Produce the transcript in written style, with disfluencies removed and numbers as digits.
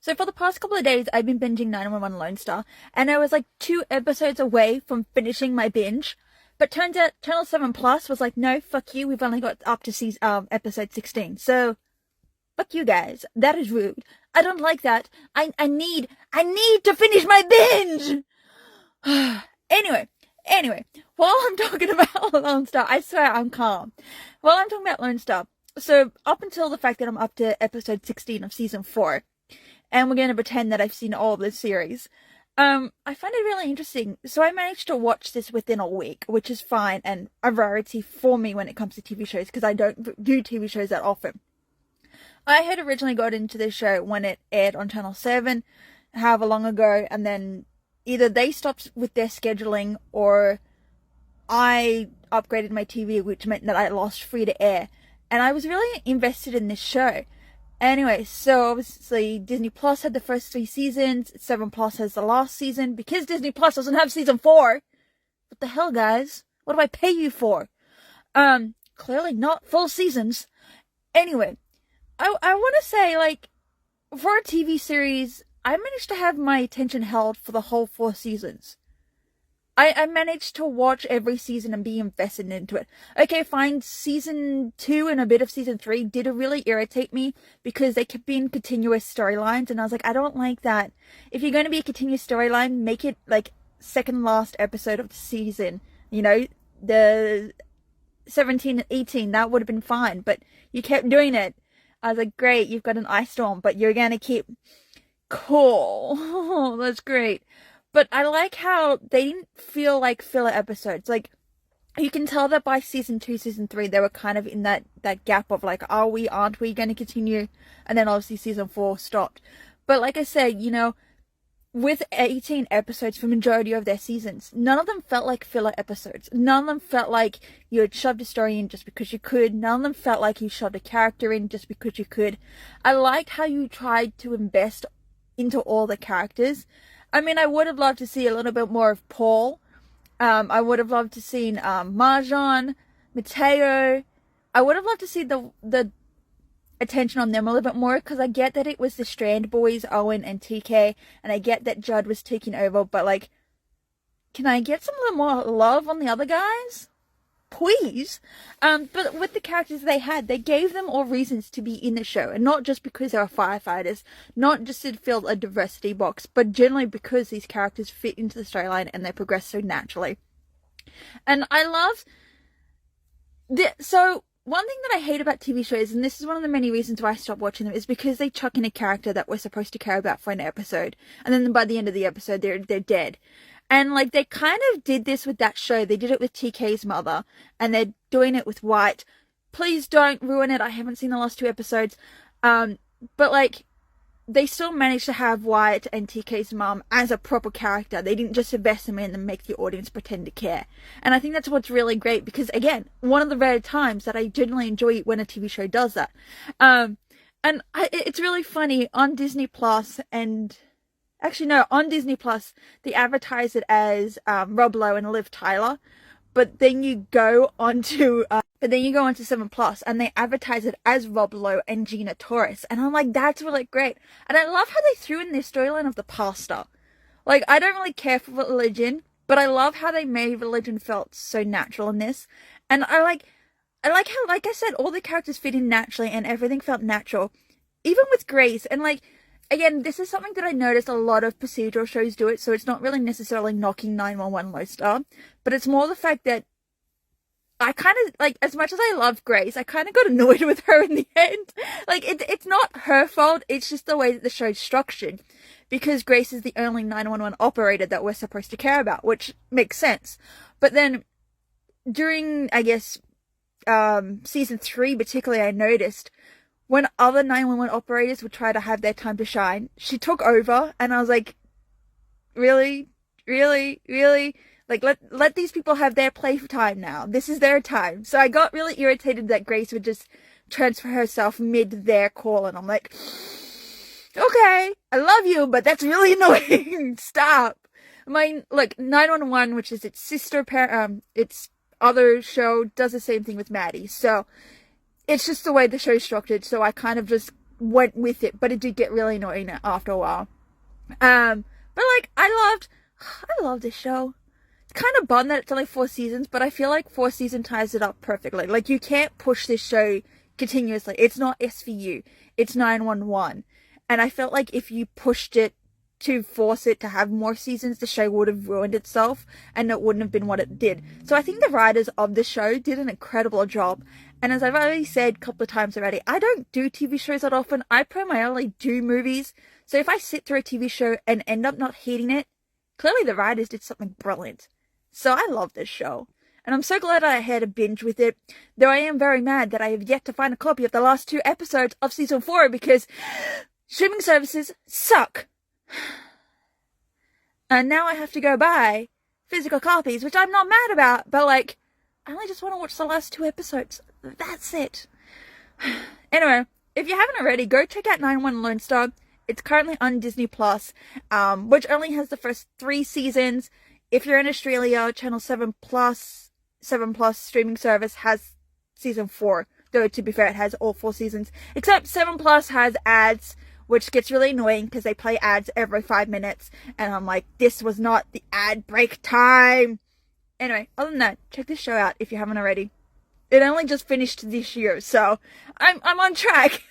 So for the past couple of days, I've been binging 911 Lone Star, and I was like 2 episodes away from finishing my binge. But turns out Channel 7 Plus was like, no, fuck you, we've only got up to episode 16. So, fuck you guys. That is rude. I don't like that. I need to finish my binge! Anyway, while I'm talking about Lone Star, I swear I'm calm. While I'm talking about Lone Star, so up until the fact that I'm up to episode 16 of season 4, and we're going to pretend that I've seen all of this series, I find it really interesting. So I managed to watch this within a week, which is fine and a rarity for me when it comes to TV shows, because I don't do TV shows that often. I had originally got into this show when it aired on Channel 7, however long ago, and then either they stopped with their scheduling or I upgraded my TV, which meant that I lost free to air. And I was really invested in this show. Anyway, so obviously Disney Plus had the first 3 seasons, 7 Plus has the last season, because Disney Plus doesn't have season 4. What the hell, guys? What do I pay you for? Clearly not full seasons. Anyway, I want to say, like, for a TV series, I managed to have my attention held for the whole 4 seasons. I managed to watch every season and be invested into it. Okay, fine, season 2 and a bit of season 3 did really irritate me because they kept being continuous storylines, and I was like, I don't like that. If you're going to be a continuous storyline, make it like second last episode of the season. You know, the 17 and 18, that would have been fine, but you kept doing it. I was like, great, you've got an ice storm, but you're going to keep cool. Oh, that's great. But I like how they didn't feel like filler episodes. Like, you can tell that by season 2, season 3, they were kind of in that gap of like, are we, aren't we going to continue? And then obviously season 4 stopped. But like I said, you know, with 18 episodes for majority of their seasons, none of them felt like filler episodes. None of them felt like you had shoved a story in just because you could. None of them felt like you shoved a character in just because you could. I liked how you tried to invest into all the characters. I mean, I would have loved to see a little bit more of Paul. I would have loved to see Marjan, Mateo. I would have loved to see the attention on them a little bit more, because I get that it was the Strand boys, Owen and TK, and I get that Judd was taking over, but like, can I get some little more love on the other guys? Please. But with the characters they had, they gave them all reasons to be in the show, and not just because they were firefighters, not just to fill a diversity box, but generally because these characters fit into the storyline and they progress so naturally. And I love so one thing that I hate about TV shows, and this is one of the many reasons why I stopped watching them, is because they chuck in a character that we're supposed to care about for an episode, and then by the end of the episode they're dead. And, like, they kind of did this with that show. They did it with TK's mother, and they're doing it with White. Please don't ruin it. I haven't seen the last 2 episodes. But, like, they still managed to have White and TK's mom as a proper character. They didn't just invest them in and make the audience pretend to care. And I think that's what's really great, because, again, one of the rare times that I genuinely enjoy when a TV show does that. It's really funny on Disney Plus and... Actually, no, on Disney Plus, they advertise it as Rob Lowe and Liv Tyler, but then you go onto 7 Plus, and they advertise it as Rob Lowe and Gina Torres, and I'm like, that's really great. And I love how they threw in this storyline of the pastor. Like, I don't really care for religion, but I love how they made religion felt so natural in this, and I like how, like I said, all the characters fit in naturally, and everything felt natural, even with Grace, and like. Again, this is something that I noticed a lot of procedural shows do it, so it's not really necessarily knocking 911 Lone Star, but it's more the fact that I kind of, like, as much as I love Grace, I kind of got annoyed with her in the end. Like, it's not her fault, it's just the way that the show's structured, because Grace is the only 911 operator that we're supposed to care about, which makes sense. But then, during, I guess, season 3 particularly, I noticed when other 911 operators would try to have their time to shine, she took over, and I was like, really? Really? Really? Like, let these people have their playtime now. This is their time. So I got really irritated that Grace would just transfer herself mid their call, and I'm like, okay, I love you, but that's really annoying. Stop. I mean, look, 911, which is its sister its other show, does the same thing with Maddie. So it's just the way the show's structured, so I kind of just went with it, but it did get really annoying after a while. But like, I love this show. It's kind of bummed that it's only 4 seasons, but I feel like 4 seasons ties it up perfectly. Like, you can't push this show continuously. It's not SVU. It's 911. And I felt like if you pushed it to force it to have more seasons, the show would have ruined itself and it wouldn't have been what it did. So I think the writers of the show did an incredible job. And as I've already said a couple of times already, I don't do TV shows that often. I primarily do movies. So if I sit through a TV show and end up not hating it, clearly the writers did something brilliant. So I love this show. And I'm so glad I had a binge with it. Though I am very mad that I have yet to find a copy of the last 2 episodes of season 4 because streaming services suck. And now I have to go buy physical copies, which I'm not mad about, but like, I only just want to watch the last 2 episodes. That's it. Anyway, if you haven't already, go check out 911 Lone Star. It's currently on Disney Plus, which only has the first 3 seasons. If you're in Australia, Channel 7 Plus streaming service has season 4. Though, to be fair, it has all 4 seasons. Except 7 Plus has ads, which gets really annoying because they play ads every 5 minutes. And I'm like, this was not the ad break time. Anyway, other than that, check this show out if you haven't already. It only just finished this year, so I'm on track.